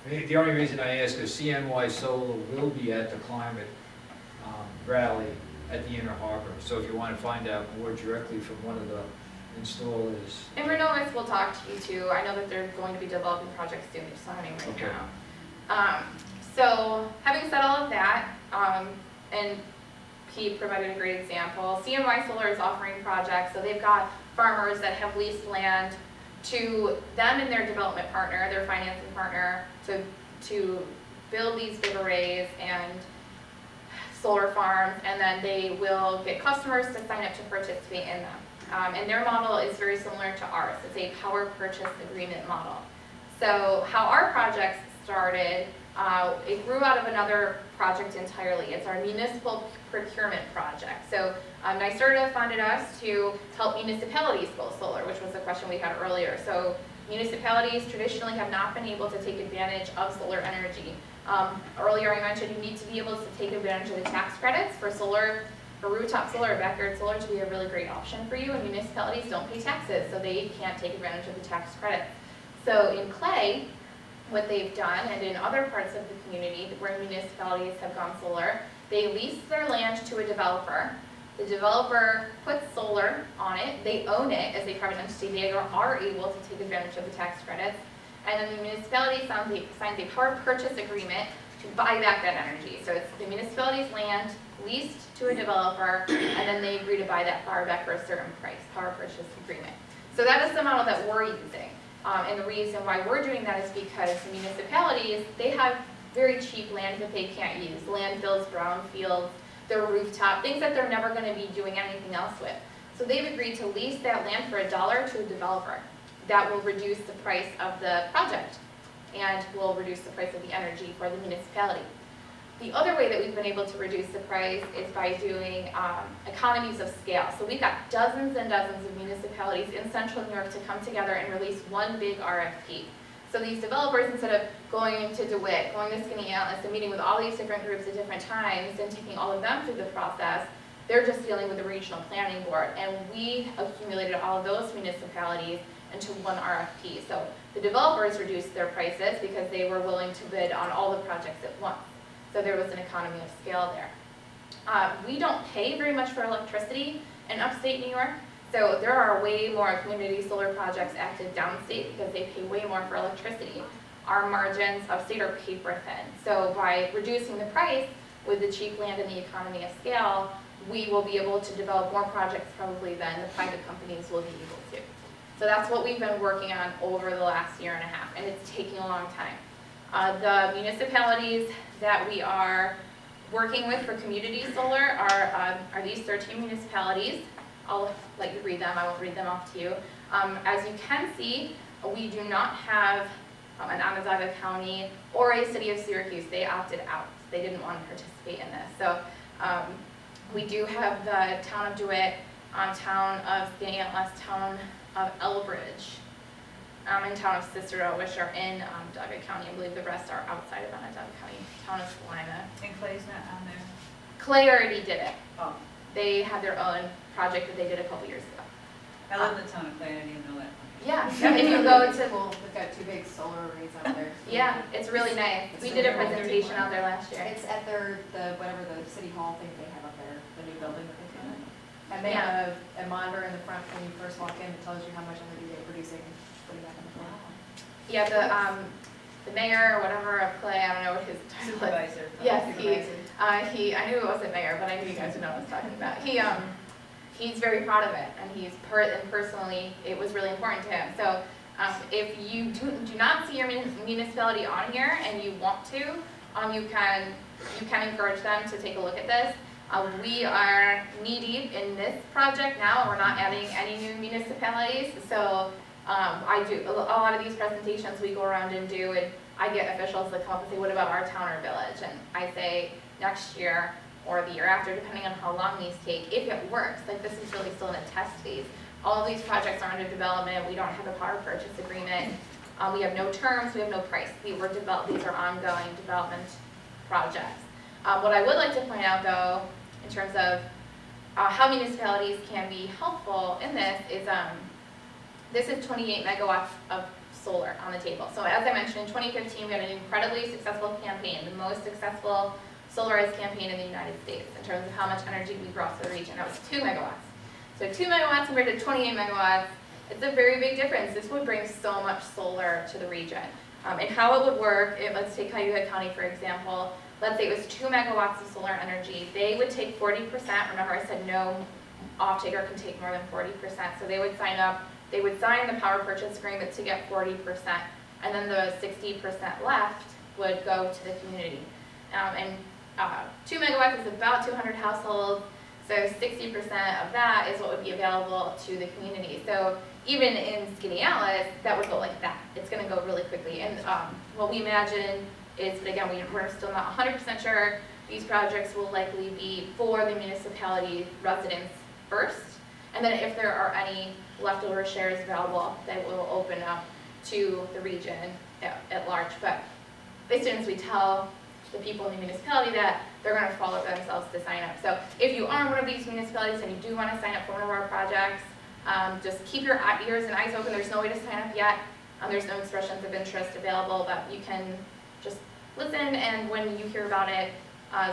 The only reason I ask is CNY Solar will be at the climate rally at the Inner Harbor. So if you want to find out more directly from one of the installers. And Renewable will talk to you too. I know that they're going to be developing projects soon, they're just not having right Okay. now. So having said all of that, and Pete provided a great example, CNY Solar is offering projects, so they've got farmers that have leased land to them and their development partner, their financing partner, to build these big arrays and solar farms, and then they will get customers to sign up to participate in them. And their model is very similar to ours. It's a power purchase agreement model. So how our project started, it grew out of another project entirely. It's our municipal procurement project. So NYSERDA funded us to help municipalities go solar, which was the question we had earlier. So municipalities traditionally have not been able to take advantage of solar energy. Earlier I mentioned you need to be able to take advantage of the tax credits for solar, for rooftop solar or backyard solar to be a really great option for you, and municipalities don't pay taxes, so they can't take advantage of the tax credits. So in Clay, what they've done, and in other parts of the community where municipalities have gone solar, they lease their land to a developer. The developer puts solar on it, they own it as a private entity, they are able to take advantage of the tax credits, and then the municipality signs a power purchase agreement to buy back that energy. So it's the municipality's land leased to a developer, and then they agree to buy that power back for a certain price, power purchase agreement. So that is the model that we're using. And the reason why we're doing that is because the municipalities, they have very cheap land that they can't use. Landfills, brownfields, their rooftop, things that they're never going to be doing anything else with. So they've agreed to lease that land for $1 to a developer. That will reduce the price of the project and will reduce the price of the energy for the municipality. The other way that we've been able to reduce the price is by doing economies of scale. So we've got dozens and dozens of municipalities in central New York to come together and release one big RFP. So these developers, instead of going to DeWitt, going to Skinny Atlas and meeting with all these different groups at different times and taking all of them through the process, they're just dealing with the regional planning board. And we accumulated all of those municipalities into one RFP. So the developers reduced their prices because they were willing to bid on all the projects at once. So there was an economy of scale there. We don't pay very much for electricity in upstate New York. So there are way more community solar projects active downstate because they pay way more for electricity. Our margins upstate are paper thin. So by reducing the price with the cheap land and the economy of scale, we will be able to develop more projects probably than the private companies will be able to. So that's what we've been working on over the last year and a half, and it's taking a long time. The municipalities that we are working with for community solar are these 13 municipalities. I'll let you read them, I won't read them off to you. As you can see, we do not have an Onondaga County or a city of Syracuse. They opted out. They didn't want to participate in this. So we do have the town of DeWitt, town of Skinny Atlas, town of Elbridge, and town of Cicero, which are in Onondaga County. I believe the rest are outside of Onondaga County. Town of Salina. And Clay's not on there? Clay already did it. Oh, They had their own project that they did a couple years ago. I live in the town of Clay, I didn't even know that. Yeah, if you go to, Cool. We've got 2 big solar arrays out there. yeah, it's really nice. We did a presentation out there last year. It's at whatever the city hall thing they have up there, the new building that they put in. And they Yeah. have a monitor in the front when you first walk in that tells you how much energy they're producing, putting that on the floor. Yeah, the mayor or whatever of Clay, I don't know what his title is. Supervisor. Yes, I knew it wasn't mayor, but I knew you guys would know what I was talking about. He's very proud of it, and and personally, it was really important to him. So if you do not see your municipality on here and you want to, you can encourage them to take a look at this. We are knee-deep in this project now, and we're not adding any new municipalities. So I do a lot of these presentations we go around and do, and I get officials that come up and say, what about our town or village? And I say, next year or the year after, depending on how long these take, if it works, like this is really still in a test phase. All of these projects are under development. We don't have a power purchase agreement. We have no terms, we have no price. These are ongoing development projects. What I would like to point out though, in terms of how municipalities can be helpful in this is 28 megawatts of solar on the table. So as I mentioned, in 2015, we had an incredibly successful campaign, the most successful solarized campaign in the United States in terms of how much energy we brought to the region. That was 2 megawatts. So 2 megawatts compared to 28 megawatts, it's a very big difference. This would bring so much solar to the region. And how it would work, let's take Cuyahoga County for example. Let's say it was 2 megawatts of solar energy. They would take 40%. Remember I said no off-taker can take more than 40%. So they would sign up, they would sign the power purchase agreement to get 40%. And then the 60% left would go to the community. 2 megawatts is about 200 households. So 60% of that is what would be available to the community. So even in Skaneateles, that would go like that. It's going to go really quickly. And what we imagine is, but again, we're still not 100% sure, these projects will likely be for the municipality residents first. And then if there are any leftover shares available, they will open up to the region at large. But as soon as we tell the people in the municipality that, they're going to follow themselves to sign up. So if you are one of these municipalities and you do want to sign up for one of our projects, just keep your ears and eyes open. There's no way to sign up yet. There's no expressions of interest available, but you can just listen, and when you hear about it,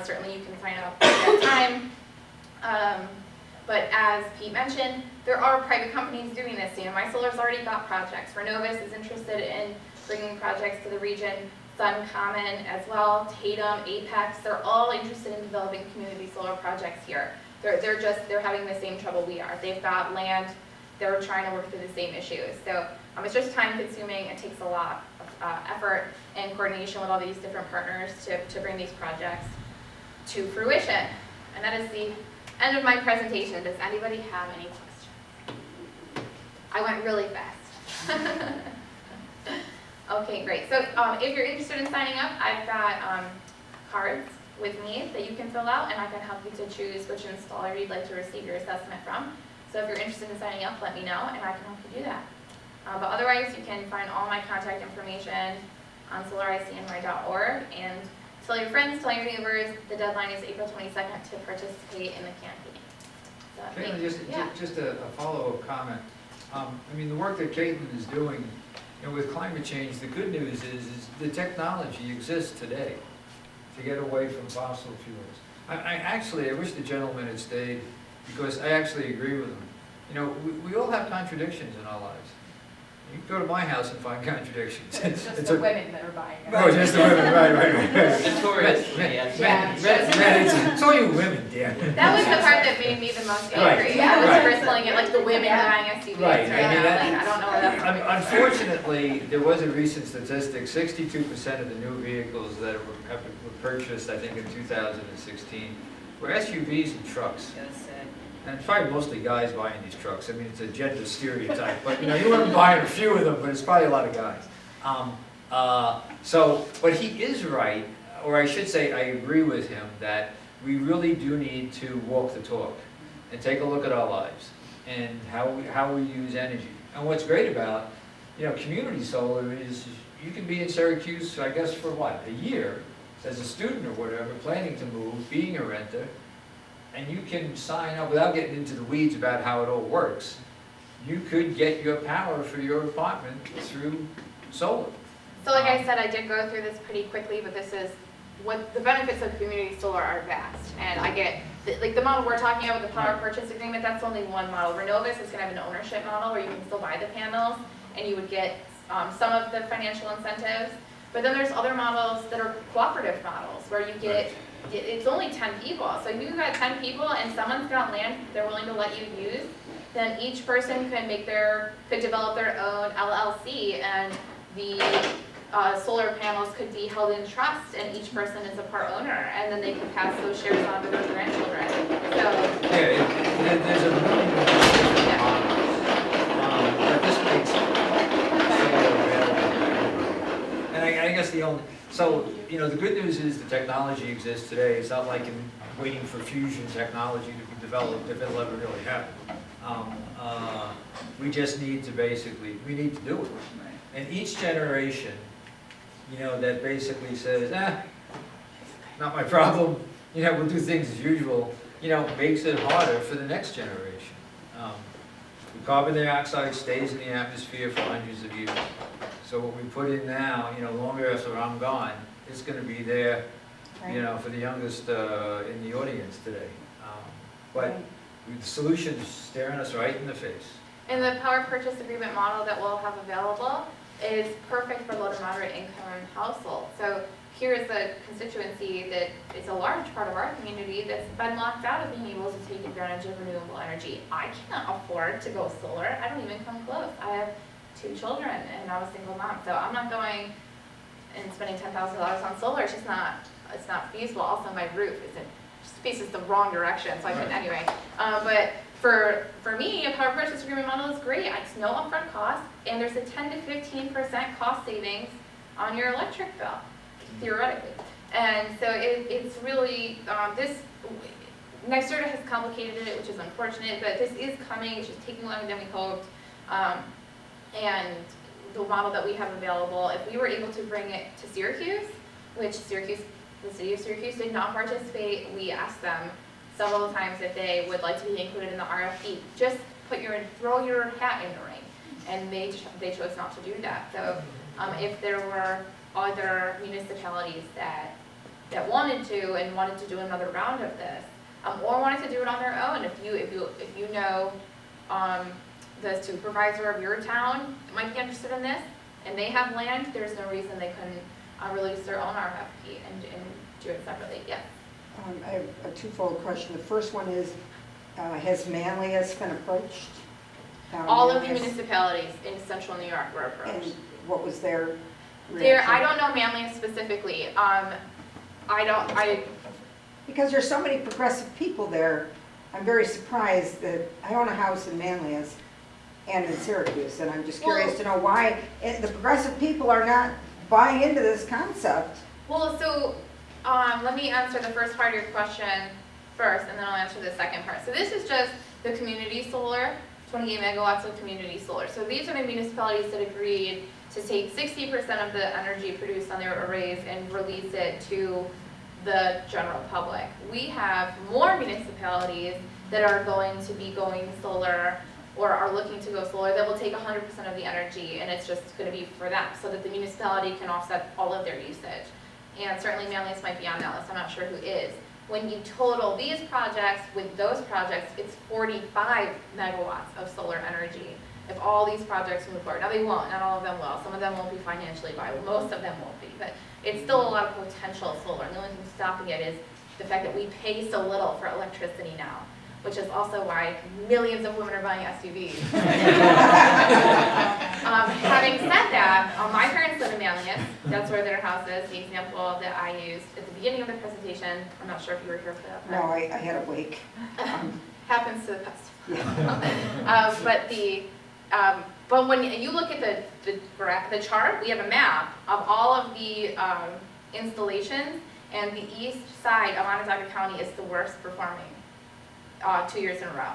certainly you can sign up at that time. But as Pete mentioned, there are private companies doing this. My Solar's already got projects. Renovis is interested in bringing projects to the region. Suncommon as well, Tatum, Apex, they're all interested in developing community solar projects here. They're having the same trouble we are. They've got land, they're trying to work through the same issues. So it's just time consuming. It takes a lot of effort and coordination with all these different partners to bring these projects to fruition. And that is the end of my presentation. Does anybody have any questions? I went really fast. Okay, great. So if you're interested in signing up, I've got cards with me that you can fill out, and I can help you to choose which installer you'd like to receive your assessment from. So if you're interested in signing up, let me know, and I can help you do that. But otherwise, you can find all my contact information on solarizecny.org, and tell your friends, tell your neighbors. The deadline is April 22nd to participate in the campaign. So, Caitlin, just a follow-up comment. The work that Caitlin is doing, with climate change, the good news is the technology exists today to get away from fossil fuels. I wish the gentleman had stayed, because I actually agree with him. We all have contradictions in our lives. You can go to my house and find contradictions. It's just the women that are buying it. Oh, just the women, right. Notorious. It's all you women, Dan. That was the part that made me the most angry. Right. I was Right. bristling at like the women buying SUVs Right. now. I don't know where that's coming from. Unfortunately, there was a recent statistic, 62% of the new vehicles that were purchased, I think, in 2016, were SUVs and trucks. That's sad. And it's probably mostly guys buying these trucks. It's a gender stereotype, but you wouldn't buy a few of them, but it's probably a lot of guys. But he is right, or I should say I agree with him, that we really do need to walk the talk and take a look at our lives and how we use energy. And what's great about, community solar is you can be in Syracuse, I guess, for what, a year, as a student or whatever, planning to move, being a renter, and you can sign up without getting into the weeds about how it all works. You could get your power for your apartment through solar. So like I said, I did go through this pretty quickly, but this is what the benefits of community solar are vast. And I get, the model we're talking about with the power purchase agreement, that's only one model. Renovis is gonna have an ownership model where you can still buy the panels and you would get some of the financial incentives. But then there's other models that are cooperative models where you get, it's only 10 people. So if you've got 10 people and someone's got land they're willing to let you use, then each person could develop their own LLC, and the solar panels could be held in trust, and each person is a part owner, and then they can pass those shares on to their grandchildren. So There's a million different models, but this makes solar available. And I guess the good news is the technology exists today. It's not like waiting for fusion technology to be developed if it'll ever really happen. We just need to we need to do it. And each generation, that basically says, not my problem, we'll do things as usual, makes it harder for the next generation. The carbon dioxide stays in the atmosphere for hundreds of years. So what we put in now, longer after I'm gone, it's gonna be there, Right. for the youngest in the audience today. But Right. the solution's staring us right in the face. And the power purchase agreement model that we'll have available is perfect for low to moderate income households. So here is a constituency that is a large part of our community that's been locked out of being able to take advantage of renewable energy. I can't afford to go solar. I don't even come close. I have 2 children and I'm a single mom. So I'm not going and spending $10,000 on solar. It's not feasible. Also, my roof faces the wrong direction. So I couldn't anyway. But for me, a power purchase agreement model is great. It's no upfront cost, and there's a 10 to 15% cost savings on your electric bill, theoretically. And so it's really, NYSERDA has complicated it, which is unfortunate, but this is coming. It's just taking longer than we hoped. And the model that we have available, if we were able to bring it to Syracuse, which the city of Syracuse did not participate, we asked them several times if they would like to be included in the RFP. Just throw your hat in the ring, and they chose not to do that. So if there were other municipalities that wanted to do another round of this, or wanted to do it on their own, if you know the supervisor of your town might be interested in this, and they have land, there's no reason they couldn't release their own RFP and do it separately. Yeah. I have a twofold question. The first one is, has Manlius been approached? All of the municipalities in central New York were approached. And what was their I reaction? don't know Manlius specifically. Because there's so many progressive people there, I'm very surprised that I own a house in Manlius and in Syracuse, and I'm just curious to know why the progressive people are not buying into this concept. Well, so let me answer the first part of your question first, and then I'll answer the second part. So this is just the community solar, 28 megawatts of community solar. So these are the municipalities that agreed to take 60% of the energy produced on their arrays and release it to the general public. We have more municipalities that are going to be going solar or are looking to go solar that will take 100% of the energy, and it's just going to be for them so that the municipality can offset all of their usage. And certainly Manlius might be on that list, I'm not sure who is. When you total these projects with those projects, it's 45 megawatts of solar energy if all these projects move forward. Now they won't, not all of them will. Some of them won't be financially viable, most of them won't be, but it's still a lot of potential solar. And the only thing stopping it is the fact that we pay so little for electricity now, which is also why millions of women are buying SUVs. Having said that, my parents live in Manlius. That's where their house is. The example that I used at the beginning of the presentation, I'm not sure if you were here for that. No, I had a wake. Happens to the best. But when you look at the chart, we have a map of all of the installations, and the east side of Onondaga County is the worst performing 2 years in a row.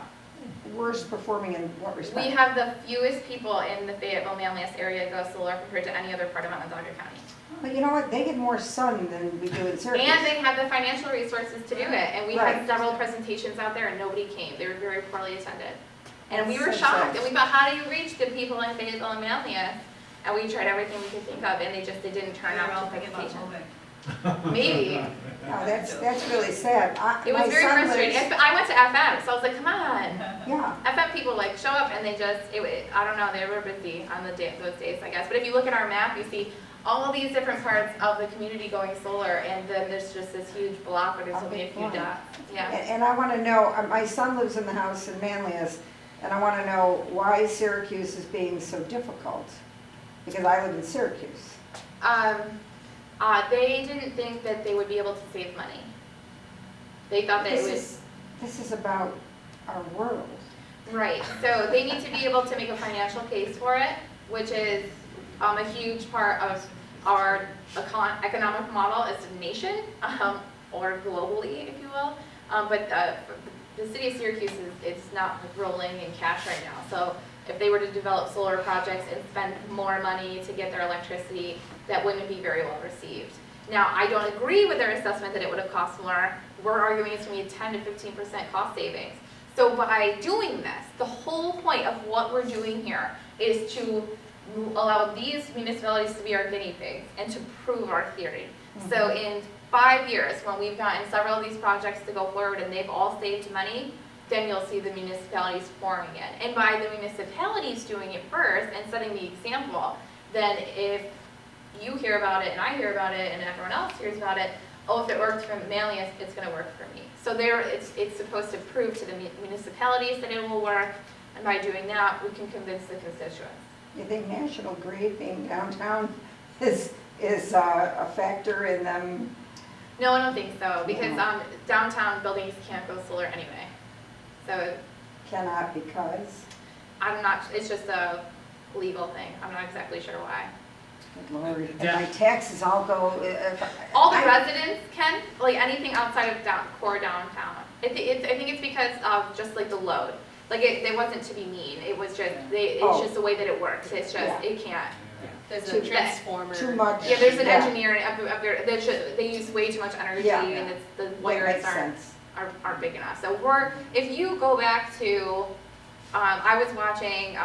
Worst performing in what respect? We have the fewest people in the Fayetteville-Manlius area go solar compared to any other part of Onondaga County. But you know what? They get more sun than we do in Syracuse. And they have the financial resources to do it. And we had Right. several presentations out there and nobody came. They were very poorly attended. And we were So shocked. sad. And we thought, how do you reach the people in Fayetteville and Manlius? And we tried everything we could think of, and they didn't turn They're all out to thinking about presentation. moving. Maybe. No, that's really sad. It was My very son frustrating. lives- I went to FM, so I was like, come on. Yeah, FM people like show up and they just, I don't know, they were busy on those days, I guess. But if you look at our map, you see all these different parts of the community going solar, and then there's just this huge block where there's only a few Okay, fine. dots. Yeah. and I want to know, my son lives in the house in Manlius, and I want to know why Syracuse is being so difficult, because I live in Syracuse. They didn't think that they would be able to save money. They thought that it was, This is about our world. right, so they need to be able to make a financial case for it, which is a huge part of our economic model as a nation, or globally, if you will. But the city of Syracuse is not rolling in cash right now. So if they were to develop solar projects and spend more money to get their electricity, that wouldn't be very well received. Now, I don't agree with their assessment that it would have cost more. We're arguing it's going to be a 10 to 15% cost savings. So by doing this, the whole point of what we're doing here is to allow these municipalities to be our guinea pigs and to prove our theory. So in 5 years, when we've gotten several of these projects to go forward and they've all saved money, then you'll see the municipalities forming it. And by the municipalities doing it first and setting the example, then if you hear about it and I hear about it and everyone else hears about it, oh, if it worked for Manlius, it's gonna work for me. So it's supposed to prove to the municipalities that it will work, and by doing that, we can convince the constituents. You think National Grid being downtown is a factor in them? No, I don't think so, because downtown buildings can't go solar anyway. So Cannot because? I'm not, it's just a legal thing. I'm not exactly sure why. Good Lord, and Yeah. my taxes all go. All the residents can, like anything outside of core downtown. I think it's because of just like the load. Like it wasn't to be mean. It was just, it's just the way that it works. It's just, Yeah. it can't. There's Too- a transformer. Too much. Yeah, there's an Yeah. engineer, they use way too much energy Yeah. and the That wires makes sense. aren't big enough. So if you go back to, I was watching,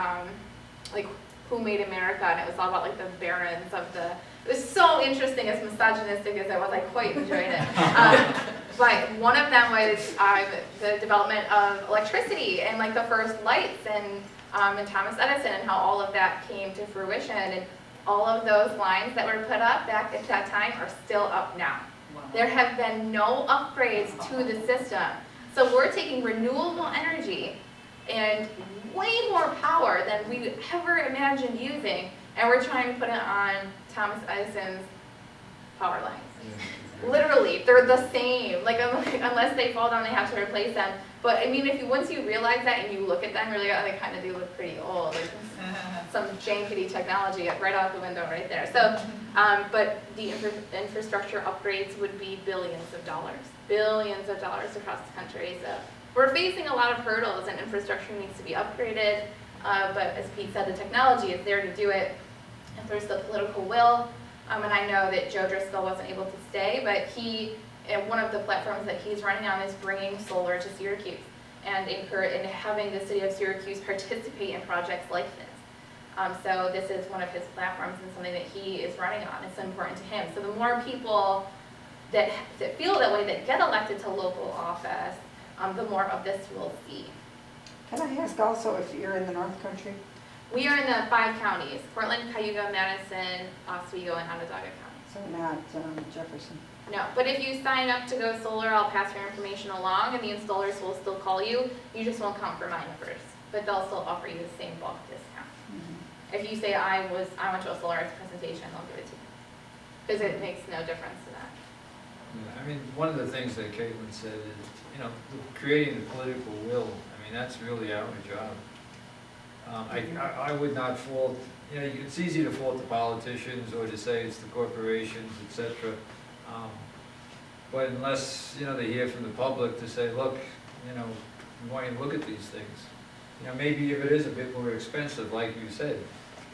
like Who Made America, and it was all about like the barons of it was so interesting, as misogynistic as it was, I quite enjoyed it. But one of them was the development of electricity and like the first lights and Thomas Edison and how all of that came to fruition. And all of those lines that were put up back at that time are still up now. There have been no upgrades to the system. So we're taking renewable energy and way more power than we ever imagined using, and we're trying to put it on Thomas Edison's power lines. Literally, they're the same. Like unless they fall down, they have to replace them. But I mean, once you realize that and you look at them, really, they kind of do look pretty old. Like some jankety technology right out the window right there. So, but the infrastructure upgrades would be billions of dollars across the country. So we're facing a lot of hurdles, and infrastructure needs to be upgraded. But as Pete said, the technology is there to do it if there's the political will. And I know that Joe Driscoll wasn't able to stay, but one of the platforms that he's running on is bringing solar to Syracuse and having the city of Syracuse participate in projects like this. So this is one of his platforms and something that he is running on. It's important to him. So the more people that feel that way, that get elected to local office, the more of this we'll see. Can I ask also if you're in the North Country? We are in the 5 counties: Portland, Cayuga, Madison, Oswego, and Onondaga County. So not Jefferson. No, but if you sign up to go solar, I'll pass your information along, and the installers will still call you. You just won't come for mine first, but they'll still offer you the same bulk discount. If you say I went to a solar arts presentation, they'll give it to you, because it makes no difference to that. I mean, one of the things that Caitlin said is, creating the political will. I mean, that's really our job. I would not fault, it's easy to fault the politicians or to say it's the corporations, et cetera. But unless, they hear from the public to say, look, we want you to look at these things. Maybe if it is a bit more expensive, like you said,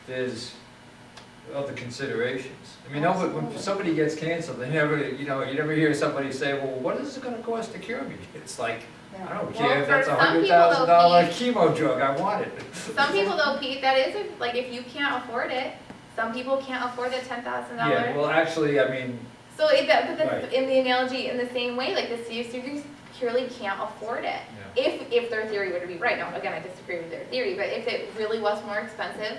there's other considerations. I mean, when somebody gets canceled, you never hear somebody say, well, what is it gonna cost to cure me? It's like, I don't care if that's for a some people, $100,000 chemo drug, I want it. Some people though, Pete, that is, if you can't afford it, some people can't afford the $10,000. Yeah, well, actually, I mean. So but that's Right. in the analogy, in the same way, like the city of Syracuse purely can't afford it. Yeah. If their theory were to be right. Now, again, I disagree with their theory, but if it really was more expensive,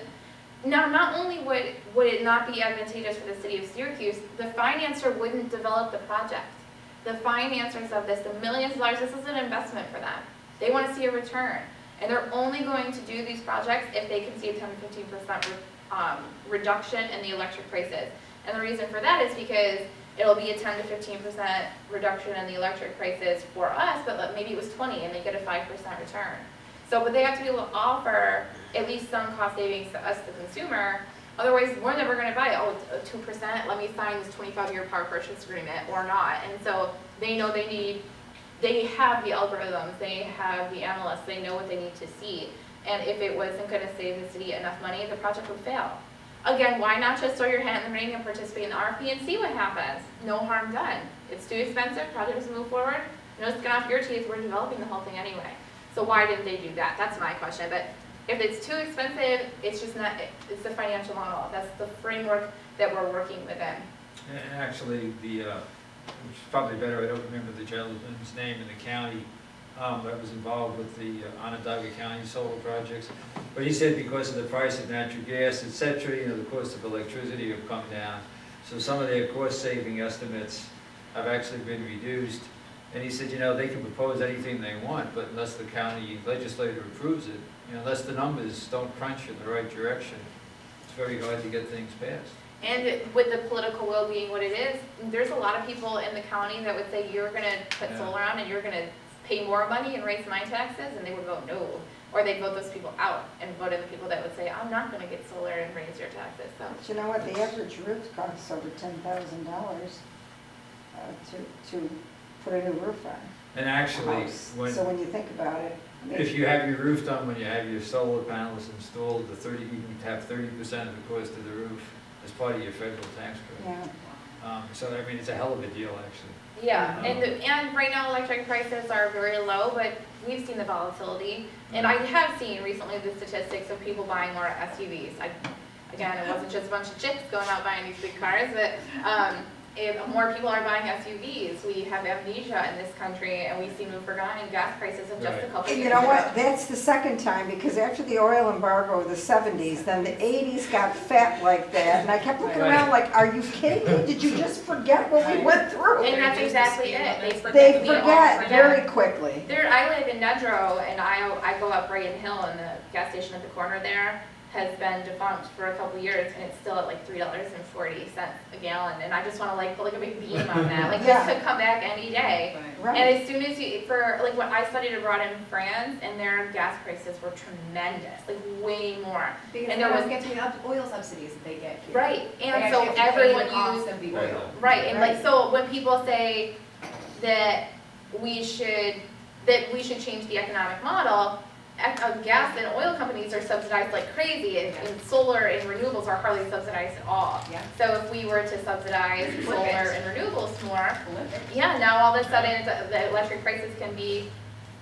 now not only would it not be advantageous for the city of Syracuse, the financer wouldn't develop the project. The financiers of this, the millions of dollars, this is an investment for them. They want to see a return. And they're only going to do these projects if they can see a 10 to 15% reduction in the electric prices. And the reason for that is because it'll be a 10 to 15% reduction in the electric prices for us, but maybe it was 20 and they get a 5% return. So, but they have to be able to offer at least some cost savings to us, the consumer. Otherwise, we're never going to buy it. Oh, 2%, let me sign this 25-year power purchase agreement or not. And so they know they have the algorithms, they have the analysts, they know what they need to see. And if it wasn't going to save the city enough money, the project would fail. Again, why not just throw your hat in the ring and participate in the RFP and see what happens? No harm done. It's too expensive, project doesn't move forward, no skin off your teeth, we're developing the whole thing anyway. So why didn't they do that? That's my question. But If it's too expensive, it's just not, it's the financial model. That's the framework that we're working within. And actually, which is probably better, I don't remember the gentleman's name in the county that was involved with the Onondaga County solar projects. But he said because of the price of natural gas, et cetera, the cost of electricity have come down. So some of their cost-saving estimates have actually been reduced. And he said, they can propose anything they want, but unless the county legislature approves it, unless the numbers don't crunch in the right direction, it's very hard to get things passed. And with the political will being what it is, there's a lot of people in the county that would say you're gonna put solar on and you're gonna pay more money and raise my taxes, and they would vote no. Or they'd vote those people out and vote in the people that would say, I'm not gonna get solar and raise your taxes, so. But you know what, the average roof costs over $10,000 to put a new roof on. And actually, So when you think about it. if you have your roof done, when you have your solar panels installed, you can have 30% of the cost of the roof as part of your federal tax credit. Yeah. So, I mean, it's a hell of a deal, actually. Yeah, and right now electric prices are very low, but we've seen the volatility. And I have seen recently the statistics of people buying more SUVs. Again, it wasn't just a bunch of chicks going out buying these big cars, but if more people are buying SUVs, we have amnesia in this country, and we seem to have forgotten gas prices of just a couple And years you know ago. what, that's the second time, because after the oil embargo of the 70s, then the 80s got fat like that, and I kept looking around like, are you kidding me? Did you just forget what we went through? And that's exactly it. They They forget forget very quickly. I live in Nedrow, and I go up Brighton Hill, and the gas station at the corner there has been defunct for a couple years, and it's still at like $3.40 a gallon. And I just want to put like a big beam on that. Like Yeah. this could come back any day. Right. And as soon as when I studied abroad in France, and their gas prices were tremendous, like way more. Because And they there don't was- get the oil subsidies that they get here. Right, They and actually so have to pay everyone the cost used, of the oil. right, and Right. like, so when people say that we should change the economic model, gas and oil companies are subsidized like crazy, and solar and renewables are hardly subsidized at all. Yeah. So if we were to subsidize Flip solar it. and renewables more, Flip it. yeah, now all of a sudden the electric prices can be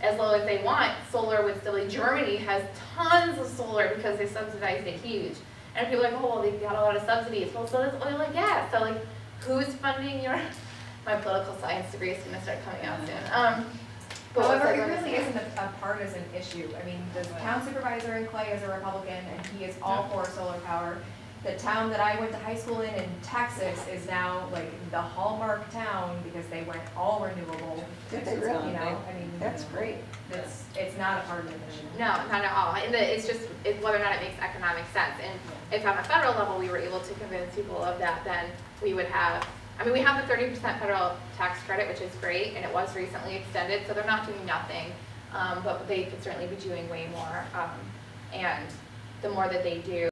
as low as they want. Solar would still be, Germany has tons of solar because they subsidized it huge. And people are like, oh, well, they've got a lot of subsidies. Well, so does oil and gas. So like, who's funding your, my political science degree is gonna start coming out soon. But what was However, I it gonna really say? isn't a partisan issue. I mean, the town supervisor in Clay is a Republican, and he is all for solar power. The town that I went to high school in Texas is now like the hallmark town because they went all renewable. Did they really? You know, I mean, That's great. it's not a partisan issue. No, not at all. And it's just whether or not it makes economic sense. And if on a federal level we were able to convince people of that, then we would have, we have the 30% federal tax credit, which is great, and it was recently extended, so they're not doing nothing. But they could certainly be doing way more. And the more that they do,